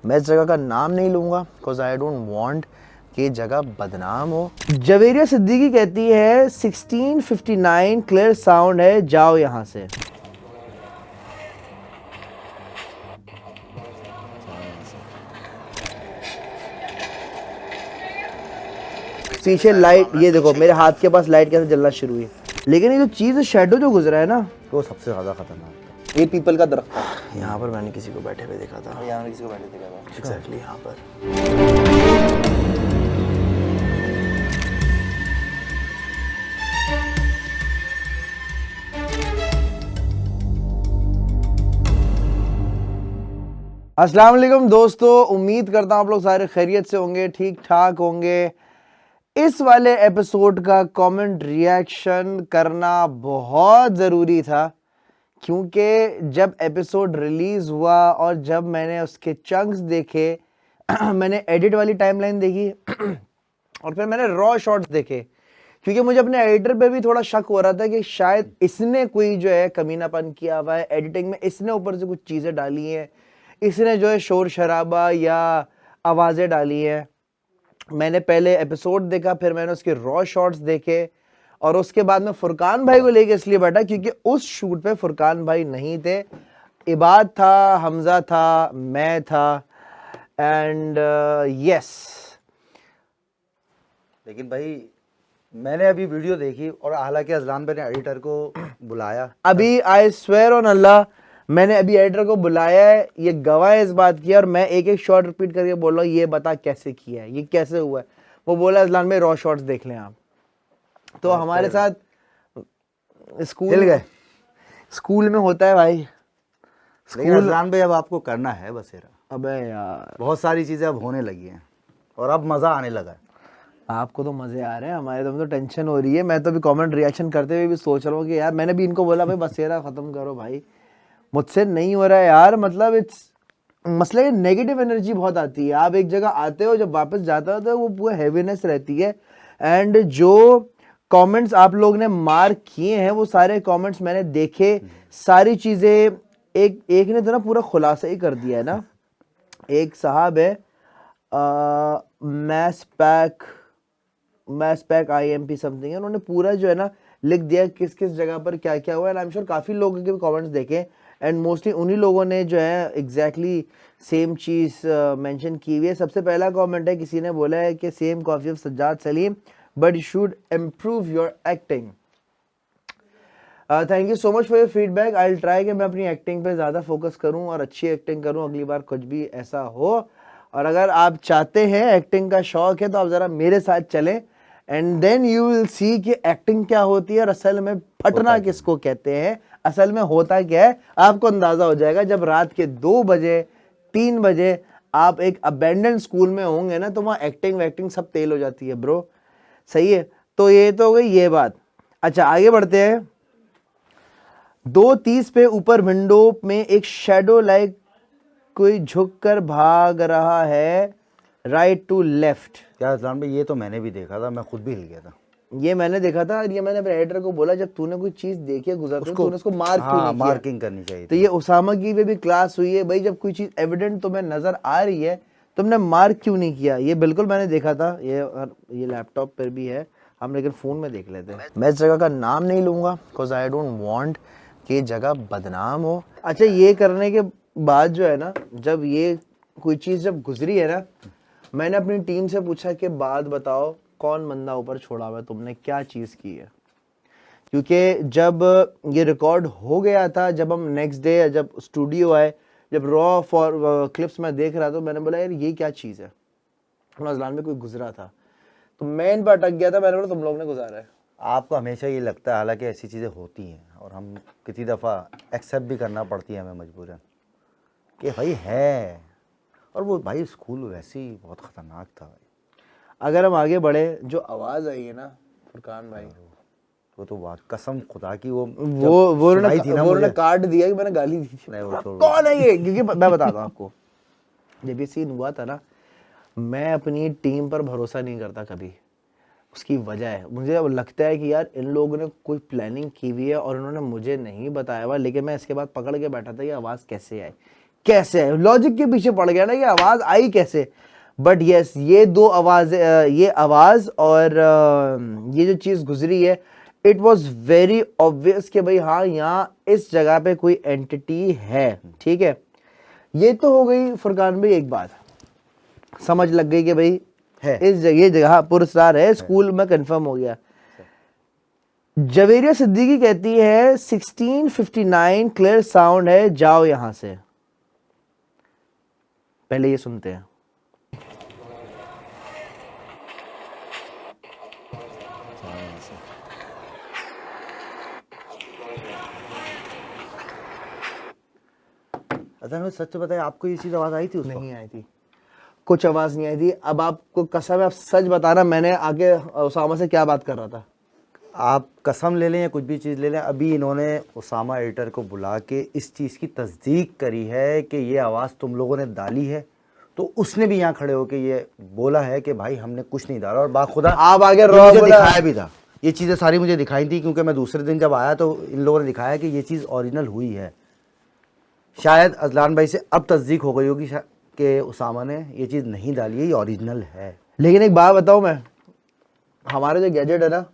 मैं इस जगह का नाम नहीं लूँगा बिकॉज आई डोंट वांट कि जगह बदनाम हो। जवेरिया सिद्दीकी कहती है 1659 क्लियर साउंड है, जाओ यहाँ से। पीछे लाइट, ये देखो मेरे हाथ के पास लाइट कैसे जलना शुरू हुई। लेकिन ये जो चीज़ शेडो जो गुजरा है ना, वो सबसे ज़्यादा खतरनाक था। ये पीपल का दरख्त था। यहाँ पर मैंने किसी को बैठे हुए देखा था। यहाँ किसी को बैठे देखा था एग्जैक्टली यहाँ पर। अस्सलाम वालेकुम दोस्तों, उम्मीद करता हूँ आप लोग सारे खैरियत से होंगे, ठीक ठाक होंगे। इस वाले एपिसोड का कमेंट रिएक्शन करना बहुत ज़रूरी था, क्योंकि जब एपिसोड रिलीज़ हुआ और जब मैंने उसके चंक्स देखे मैंने एडिट वाली टाइमलाइन देखी और फिर मैंने रॉ शॉट्स देखे, क्योंकि मुझे अपने एडिटर पे भी थोड़ा शक हो रहा था कि शायद इसने कोई जो है कमीनापन किया हुआ है एडिटिंग में, इसने ऊपर से कुछ चीज़ें डाली हैं, इसने जो है शोर शराबा या आवाज़ें डाली हैं। मैंने पहले एपिसोड देखा, फिर मैंने उसके रॉ शॉट्स देखे और उसके बाद में फुरकान भाई को लेके इसलिए बैठा क्योंकि उस शूट पे फुरकान भाई नहीं थे, इबाद था, हमजा था, मैं था एंड यस। लेकिन भाई मैंने अभी वीडियो देखी और हालांकि अजलान भाई ने एडिटर को बुलाया। अभी आई स्वेयर ऑन अल्लाह, मैंने अभी एडिटर को बुलाया है, ये गवाह है इस बात की, और मैं एक एक शॉट रिपीट करके बोल रहा हूँ ये बता कैसे किया है, ये कैसे हुआ है। वो बोला अजलान में रॉ शॉट्स देख लें आप। तो हमारे साथ स्कूल में होता है भाई। लेकिन अजलान भाई अब आपको करना है बसेरा। अबे यार बहुत सारी चीज़ें अब होने लगी हैं और अब मज़ा आने लगा है। आपको तो मजे आ रहे हैं, हमारे तो टेंशन हो रही है। मैं तो अभी कमेंट रिएक्शन करते हुए भी सोच रहा हूँ कि यार, मैंने भी इनको बोला भाई बसेरा खत्म करो भाई, मुझसे नहीं हो रहा है यार। मतलब इट्स मसला है, नेगेटिव एनर्जी बहुत आती है। आप एक जगह आते हो, जब वापस जाते हो तो वो पूरा हैवीनेस रहती है। एंड जो कमेंट्स आप लोग ने मार्क किए हैं वो सारे कमेंट्स मैंने देखे, सारी चीज़ें एक ने तो ना पूरा खुलासा ही कर दिया है ना। एक साहब है मैस पैक IMP समथिंग है, उन्होंने पूरा जो है ना लिख दिया किस किस जगह पर क्या क्या हुआ है। आई एम श्योर काफ़ी लोगों के कमेंट्स देखे एंड मोस्टली उन्हीं लोगों ने जो है एग्जैक्टली सेम चीज़ मेंशन की हुई है। सबसे पहला कमेंट है, किसी ने बोला है कि same coffee of Sajjad Salim but you should improve your acting. Thank you so much for your feedback. I will try कि मैं अपनी एक्टिंग पे ज़्यादा फोकस करूं और अच्छी एक्टिंग करूं अगली बार कुछ भी ऐसा हो। और अगर आप चाहते हैं, एक्टिंग का शौक है, तो आप ज़रा मेरे साथ चलें and then you will see कि एक्टिंग क्या होती है और असल में फटना किसको कहते हैं, असल में होता क्या है। आपको अंदाज़ा हो जाएगा जब रात के 2 बजे 3 बजे आप एक अबेंडेंड स्कूल में होंगे ना, तो वहाँ एक्टिंग वैक्टिंग सब तेल हो जाती है ब्रो। सही है, तो ये तो हो गई ये बात। अच्छा आगे बढ़ते हैं। 2:30 पे ऊपर विंडो में एक शेडो लाइक कोई झुककर भाग रहा है राइट टू लेफ्ट। क्या अजलान भाई, ये तो मैंने भी देखा था, मैं खुद भी हिल गया था। ये मैंने देखा था और ये मैंने अपने एडिटर को बोला, जब तूने कोई चीज देखी है गुजरते हुए, तूने उसको मार्क क्यों नहीं किया? मार्किंग करनी चाहिए। तो ये उसामा की भी क्लास हुई है भाई, जब कोई चीज एविडेंट तुम्हें नजर आ रही है तुमने मार्क क्यों नहीं किया? ये बिल्कुल मैंने देखा था, ये लैपटॉप पर भी है, हम लेकिन फोन में देख लेते हैं। मैं इस जगह का नाम नहीं लूंगा बिकॉज आई डोंट वांट कि जगह बदनाम हो। अच्छा, ये करने के बाद जो है ना, जब ये कोई चीज़ जब गुजरी है ना, मैंने अपनी टीम से पूछा कि बात बताओ कौन बंदा ऊपर छोड़ा हुआ है, तुमने क्या चीज़ की है? क्योंकि जब ये रिकॉर्ड हो गया था, जब हम नेक्स्ट डे जब स्टूडियो आए, जब रॉ फॉर क्लिप्स में देख रहा था, मैंने बोला यार ये क्या चीज़ है। अजलान में कोई गुजरा था तो मैं इन पर अटक गया था, मैंने बोला तुम लोग ने गुजारा है। आपको हमेशा ये लगता है, हालांकि ऐसी चीज़ें होती हैं और हम कितनी दफ़ा एक्सेप्ट भी करना पड़ती है हमें मजबूरन कि भाई है। और वो भाई स्कूल वैसे ही बहुत ख़तरनाक था भाई। अगर हम आगे बढ़े, जो आवाज़ आई है ना फुरकान भाई, वो तो बात कसम खुदा की वो उन्होंने काट दिया कि मैंने गाली दी थी। कौन है ये? क्योंकि मैं बताता हूँ आपको, जब ये सीन हुआ था ना, मैं अपनी टीम पर भरोसा नहीं करता कभी। उसकी वजह है, मुझे अब लगता है कि यार इन लोगों ने कोई प्लानिंग की हुई है और उन्होंने मुझे नहीं बताया हुआ, लेकिन मैं इसके बाद पकड़ के बैठा था ये आवाज़ कैसे आई, कैसे, लॉजिक के पीछे पड़ गया ना, ये आवाज आई कैसे। बट यस, ये दो आवाज, ये आवाज और ये जो चीज गुजरी है, इट वॉज वेरी ऑब्वियस कि भाई हाँ यहाँ इस जगह पे कोई एंटिटी है। ठीक है, ये तो हो गई फुरकान भाई एक बात, समझ लग गई कि भाई है इस जगह, ये जगह पुरस्कार है, स्कूल में कंफर्म हो गया। जवेरिया सिद्दीकी कहती है 1659 क्लियर साउंड है, जाओ यहां से। पहले ये सुनते हैं। अदनान भाई सच बताए, आपको ये चीज आवाज आई थी? नहीं आई थी, कुछ आवाज नहीं आई थी। अब आपको कसम है, आप सच बताना मैंने आगे उसामा से क्या बात कर रहा था। आप कसम ले लें या कुछ भी चीज़ ले लें, अभी इन्होंने उसामा एडिटर को बुला के इस चीज़ की तस्दीक करी है कि ये आवाज़ तुम लोगों ने डाली है। तो उसने भी यहाँ खड़े होके ये बोला है कि भाई हमने कुछ नहीं डाला, और बाखुदा आप आगे मुझे दिखाया भी था, ये चीज़ें सारी मुझे दिखाई थी, क्योंकि मैं दूसरे दिन जब आया तो इन लोगों ने दिखाया कि ये चीज़ ओरिजिनल हुई है। शायद अजलान भाई से अब तस्दीक हो गई होगी कि उसामा ने ये चीज़ नहीं डाली है, ये ओरिजिनल है। लेकिन एक बात बताऊं मैं, हमारे जो गैजेट है ना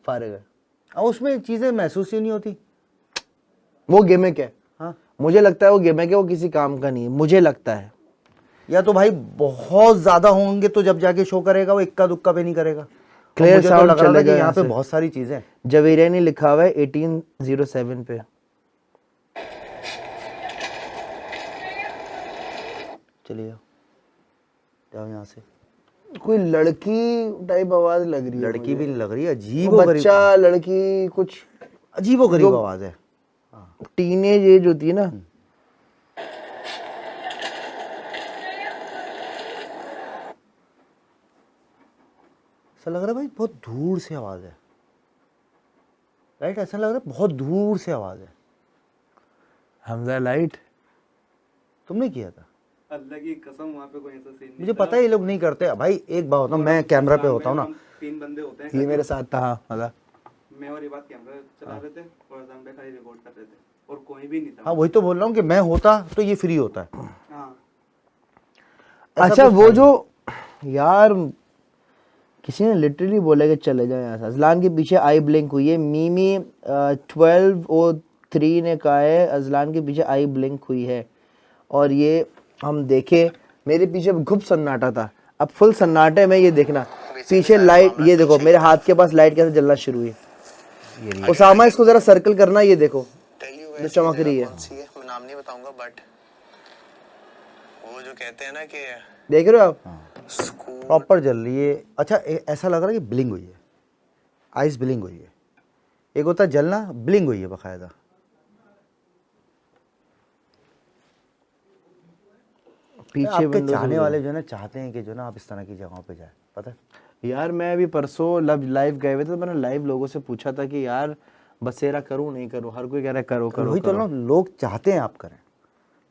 फारिग है, और उसमें चीज़ें महसूस ही नहीं होती। वो गिमिक है। हाँ, मुझे लगता है वो गिमिक है, वो किसी काम का नहीं है, मुझे लगता है। या तो भाई बहुत ज्यादा होंगे तो जब जाके शो करेगा, वो इक्का दुक्का पे नहीं करेगा। क्लियर मुझे तो साउंड लग रहा था कि चलेगा यहाँ पे यहाँ से। बहुत सारी चीजें हैं। जवेरिया ने लिखा हुआ है 1807 पे। चलिए जाओ यहाँ से। कोई लड़की टाइप आवाज लग रही है, लड़की भी लग रही है, अजीब वो बच्चा लड़की, कुछ अजीबो गरीब आवाज है। टीनेज एज होती है ना। ऐसा लग रहा है भाई बहुत दूर से आवाज है, राइट? ऐसा लग रहा है बहुत दूर से आवाज है। हमजा लाइट तुमने किया था? अल्लाह की कसम, वहाँ पे कोई ऐसा सीन नहीं मुझे पता है ये लोग नहीं करते भाई। एक बात होता, मैं कैमरा पे होता हूँ ना, 3 बंदे होते हैं, ये मेरे साथ था। हाँ मजा, मैं और ये बात कैमरा चला रहे थे और अजान भाई खाली रिकॉर्ड कर रहे थे और कोई भी नहीं था। हाँ वही तो बोल रहा हूँ कि मैं होता तो ये फ्री होता है। हाँ, अच्छा वो जो यार किसी ने लिटरली बोला कि चले जाओ यहाँ से, अजलान के पीछे आई ब्लिंक हुई है। मीमी 1203 ने कहा है अजलान के पीछे आई ब्लिंक हुई है, और ये हम देखे मेरे पीछे घुप सन्नाटा था, अब फुल सन्नाटे में ये देखना पीछे लाइट, ये देखो मेरे हाथ के पास लाइट कैसे जलना शुरू हुई। उसामा इसको जरा सर्कल करना, ये देखो जो चमक रही है। मैं नाम नहीं बताऊंगा, बट वो जो कहते हैं ना कि देख रहे हो आप, स्कूल प्रॉपर जल रही है। अच्छा ऐसा लग रहा है कि ब्लिंग हुई है, आइस ब्लिंग हुई है। एक होता है जलना, ब्लिंग हुई है बाकायदा। पीछे आपके window से चाहने भी वाले जो है ना चाहते हैं कि जो ना आप इस तरह की जगहों पे जाए, पता है? यार मैं अभी परसों लाइव गए हुए थे, तो मैंने लाइव लोगों से पूछा था कि यार बसेरा करूं नहीं करूं, हर कोई कह रहा है करो करो वही तो करो। ना, लोग चाहते हैं आप करें,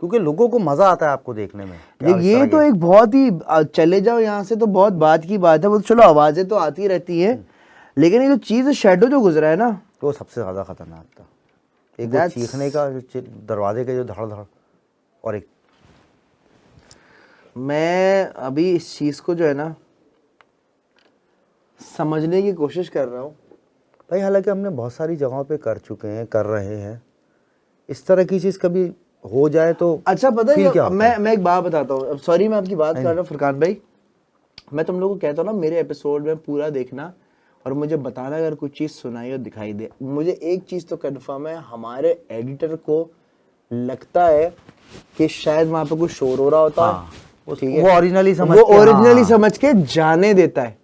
क्योंकि लोगों को मजा आता है आपको देखने में कि आप इस ये तरह तो की- एक बहुत ही चले जाओ यहाँ से तो बहुत बात की बात है, वो तो चलो आवाजें तो आती रहती है, लेकिन ये जो चीज शेडो जो गुजरा है ना, वो सबसे ज्यादा खतरनाक था। एक वो That's- चीखने का दरवाजे के जो धड़ धड़, और एक मैं अभी इस चीज को जो है ना समझने की कोशिश कर रहा हूँ। भाई हालांकि हमने बहुत सारी जगहों पे कर चुके हैं, कर रहे हैं, इस तरह की चीज कभी हो जाए तो अच्छा पता feel है क्या होता मैं एक बात बताता हूँ, सॉरी मैं आपकी बात कर रहा हूँ फुरकान भाई, मैं तुम लोगों को कहता हूँ ना मेरे एपिसोड में पूरा देखना और मुझे बताना अगर कुछ चीज़ सुनाई और दिखाई दे। मुझे एक चीज़ तो कंफर्म है, हमारे एडिटर को लगता है कि शायद वहाँ पे कुछ शोर हो रहा होता हाँ, है, ठीक है, वो ओरिजिनली समझ वो के, ओरिजिनली हाँ। समझ के जाने देता है।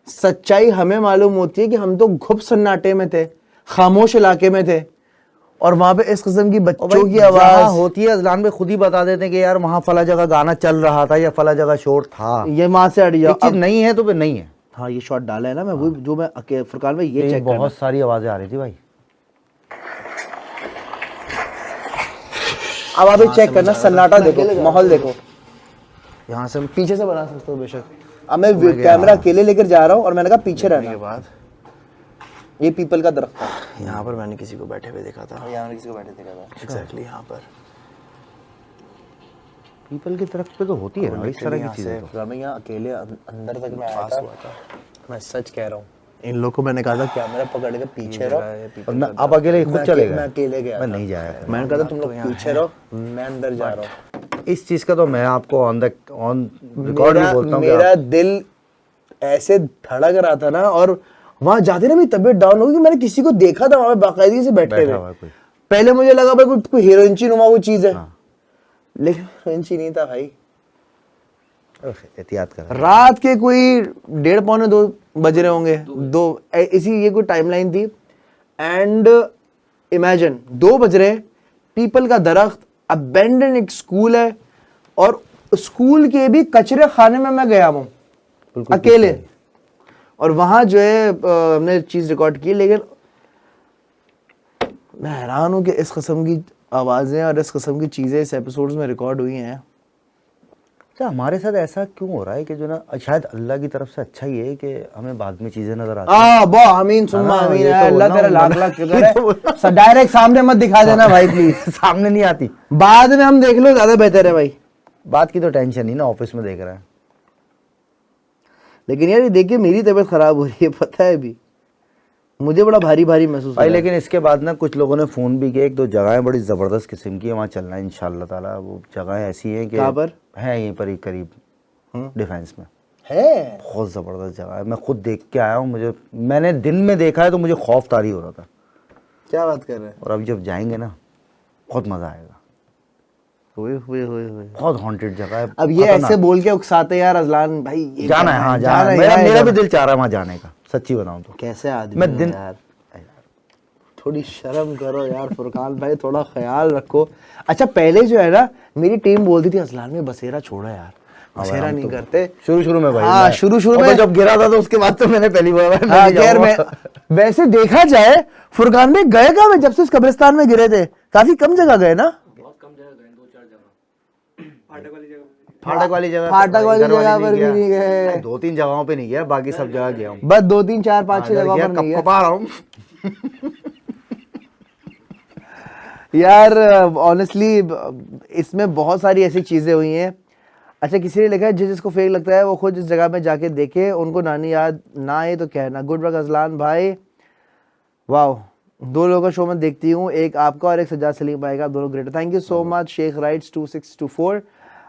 सच्चाई हमें मालूम होती है कि हम तो घुप सन्नाटे में थे, खामोश इलाके में थे, और वहां पे इस किस्म की और बच्चों भाई की जहाँ आवाज होती है, अजलान में खुद ही बता देते हैं कि यार वहाँ फला जगह गाना चल रहा था या फला जगह शोर था। ये वहां से हट जाओ। एक चीज नहीं है तो फिर नहीं है। हाँ ये शॉट डाला है ना, मैं वो जो मैं फुरकान भाई ये चेक बहुत सारी आवाजें आ रही थी भाई। अब आप चेक करना, सन्नाटा देखो, माहौल देखो, यहाँ से पीछे से बना सकते हो बेशक। अब मैं कैमरा अकेले लेकर जा रहा हूँ और मैंने कहा पीछे रहने के बाद ये पीपल का दरख्त था, यहाँ पर मैंने किसी को बैठे हुए देखा था, यहाँ किसी को बैठे देखा था एग्जैक्टली यहाँ पर। पीपल की तरफ पे तो होती है ना इस तरह की चीजें तो। मैं यहाँ अकेले अंदर तक मैं आया था। मैं सच कह रहा हूँ, इन लोगों को मैंने कहा था कैमरा पकड़ के पीछे रहो। और मैं आप अकेले खुद चले गए? मैं अकेले गया मैं था। नहीं जाया था। मैंने कहा था तुम लोग पीछे रहो, मैं अंदर जा रहा हूँ। इस चीज का तो मैं आपको ऑन रिकॉर्ड भी बोलता हूँ कि मेरा दिल ऐसे धड़क रहा था ना, और वहां जाते ना मेरी तबीयत डाउन हो गई। मैंने किसी को देखा था वहां पे बाकायदगी से बैठे बैठा हुआ हुए। है कोई। पहले मुझे लगा भाई कोई हीरोइनची नुमा वो चीज है, लेकिन हीरोइनची नहीं था भाई। एहतियात कर। रात के कोई 1:30 पौने 2 बज रहे होंगे, 2 इसी ये कोई टाइमलाइन थी। एंड इमेजिन 2 बज रहे, पीपल का दरख्त, अबेंडन एक स्कूल है, और स्कूल के भी कचरे खाने में मैं गया हूं अकेले। और वहां जो है हमने चीज रिकॉर्ड की, लेकिन मैं हैरान हूं कि इस किस्म की आवाजें और इस किस्म की चीजें इस एपिसोड्स में रिकॉर्ड हुई हैं। अच्छा, हमारे साथ ऐसा क्यों हो रहा है कि जो ना शायद अल्लाह की तरफ से अच्छा ही है कि हमें बाद में चीजें नजर आती हैं। बो आमीन सुम्मा हाँ, आमीन, ये तो अल्लाह बोलना तेरा हूँ, लाख मतलब- लाख शुक्र है। डायरेक्ट सामने मत दिखा देना भाई प्लीज, सामने नहीं आती। बाद में हम देख लो, ज्यादा बेहतर है भाई। बात की तो टेंशन नहीं ना, ऑफिस में देख रहा है। लेकिन यार ये देखिए मेरी तबीयत खराब हो रही है, पता है अभी मुझे बड़ा भारी भारी महसूस हो भाई रहा है। लेकिन इसके बाद ना कुछ लोगों ने फोन भी किया, 1-2 जगहें बड़ी जबरदस्त किस्म की है, वहाँ चलना है इंशाल्लाह ताला। वो जगहें ऐसी हैं कि कहाँ पर? है यहीं पर ही करीब डिफेंस में है बहुत जबरदस्त जगह है। मैं खुद देख के आया हूँ, मैंने दिन में देखा है तो मुझे खौफ तारी हो रहा था, क्या बात कर रहे हैं? और अब जब जाएंगे ना बहुत मजा आएगा। हुए बहुत हॉन्टेड जगह है। अब ये खतरनाक। ऐसे बोल के उकसाते यार अजलान भाई, ये जाना है, हाँ जाना है। मेरा भी दिल चाह रहा है वहाँ जाने का, सच्ची बताऊँ तो। कैसे आदमी मैं है दिन यार, थोड़ी शर्म करो यार फुरकान भाई, थोड़ा ख्याल रखो। अच्छा पहले जो है ना मेरी टीम बोलती थी अजलान में बसेरा छोड़ो यार, बसेरा नहीं करते शुरू में भाई। हाँ, शुरू में जब गिरा था तो उसके बाद तो मैंने पहली बार हाँ, खैर मैं वैसे देखा जाए फुरकान में गए कहाँ में, जब से उस कब्रिस्तान में गिरे थे काफी कम जगह गए ना। फाटक वाली जगह फाटक वाली जगह फाटक वाली जगह पर भी नहीं गए, 2-3 जगहों पे नहीं गया, बाकी सब जगह गया हूँ। बस 2 3 4 5 6 जगह पर नहीं गए। कपा रहा हूँ यार ऑनेस्टली इसमें बहुत सारी ऐसी चीजें हुई हैं। अच्छा किसी ने लिखा है जिसको फेक लगता है वो खुद जिस जगह में जाके देखे, उनको नानी याद ना आए तो कहना। गुड वर्क अजलान भाई, वाह 2 लोगों का शो में देखती हूँ, एक आपका और एक सज्जाद सलीम भाई का, आप दोनों great. Thank you so much Sheikh rights 2624।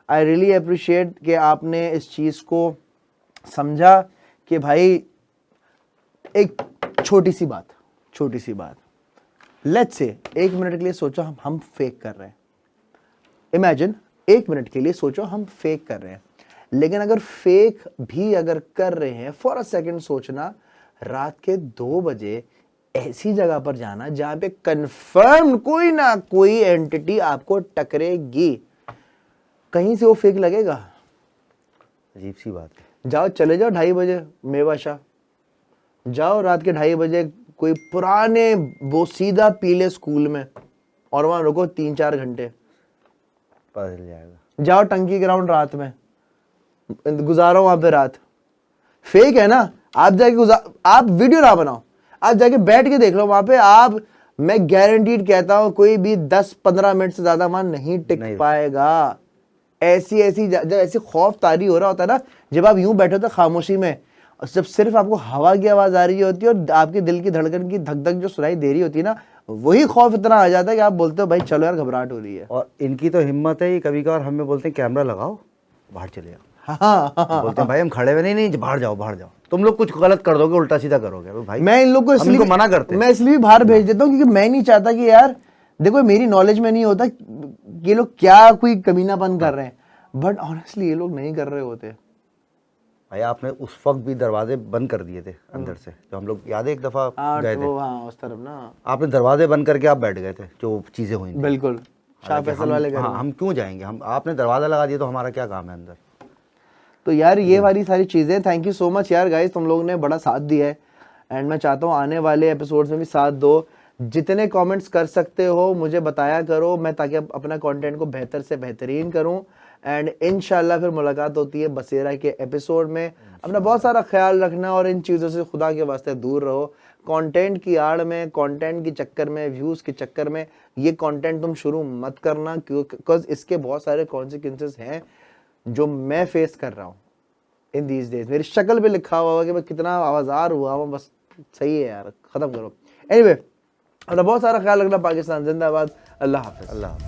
I really appreciate कि आपने इस चीज़ को समझा कि भाई एक छोटी सी बात लेट्स से 1 मिनट के लिए सोचो हम फेक कर रहे हैं। इमेजिन 1 मिनट के लिए सोचो हम फेक कर रहे हैं, लेकिन अगर फेक भी अगर कर रहे हैं फॉर अ सेकंड सोचना, रात के 2 बजे ऐसी जगह पर जाना जहां पे कंफर्म कोई ना कोई एंटिटी आपको टकरेगी, कहीं से वो फेक लगेगा? अजीब सी बात है। जाओ चले जाओ 2:30 बजे मेवाशा, जाओ रात के 2:30 बजे कोई पुराने बोसीदा पीले स्कूल में और वहां रुको 3-4 घंटे, पता चल जाएगा। जाओ टंकी ग्राउंड रात में गुजारो वहां पे रात। फेक है ना, आप जाके आप वीडियो ना बनाओ, आप जाके बैठ के देख लो वहां पे। आप मैं गारंटीड कहता हूं कोई भी 10-15 मिनट से ज्यादा वहां नहीं टिक पाएगा। जब ऐसी खौफ तारी हो रहा होता है ना, जब आप यूं बैठे होते खामोशी में, और जब सिर्फ आपको हवा की आवाज आ रही होती है और आपके दिल की धड़कन की धक धक जो सुनाई दे रही होती है ना, वही खौफ इतना आ जाता है कि आप बोलते हो भाई चलो यार घबराहट हो रही है। और इनकी तो हिम्मत है, ये कभी कभार हमें बोलते हैं कैमरा लगाओ बाहर चले जाओ। हाँ, बोलते हैं भाई हम खड़े हुए नहीं बाहर जाओ, तुम लोग कुछ गलत कर दोगे, उल्टा सीधा करोगे। तो भाई मैं इन लोग को हम इनको मना करते हैं। मैं इसलिए भी बाहर भेज देता हूँ क्योंकि मैं नहीं चाहता कि यार देखो मेरी नॉलेज में नहीं होता कि ये लोग क्या कोई कमीनापन कर रहे हैं, बट ऑनेस्टली ये लोग नहीं कर रहे होते। भाई आपने उस वक्त भी दरवाजे बंद कर दिए थे अंदर से, जो हम लोग याद है एक दफा गए थे, उस तरफ ना आपने दरवाजे बंद करके आप बैठ गए थे, जो चीजें हुई थी। बिल्कुल शाह फैसल वाले घर में। हम क्यों जाएंगे, हम आपने दरवाजा लगा दिया तो हमारा क्या काम है अंदर। तो यार ये वाली सारी चीजें, थैंक यू सो मच यार गाइस, तुम लोग ने बड़ा साथ दिया है एंड मैं चाहता हूँ आने वाले एपिसोड्स में भी साथ दो। जितने कमेंट्स कर सकते हो मुझे बताया करो, मैं ताकि अपना कंटेंट को बेहतर से बेहतरीन करूं। एंड इंशाल्लाह फिर मुलाकात होती है बसेरा के एपिसोड में। अपना बहुत सारा ख्याल रखना और इन चीज़ों से खुदा के वास्ते दूर रहो। कंटेंट की आड़ में, कंटेंट के चक्कर में, व्यूज़ के चक्कर में ये कंटेंट तुम शुरू मत करना, बिकॉज इसके बहुत सारे कॉन्सिक्वेंसेस हैं जो मैं फेस कर रहा हूँ इन दीज डेज। मेरी शक्ल पे लिखा हुआ कि मैं कितना आवाज़ार हुआ हूँ, बस सही है यार, ख़त्म करो। एनीवे, अपना बहुत सारा ख्याल रखना। पाकिस्तान जिंदाबाद। अल्लाह हाफ़िज़। अल्लाह हाफ़िज़।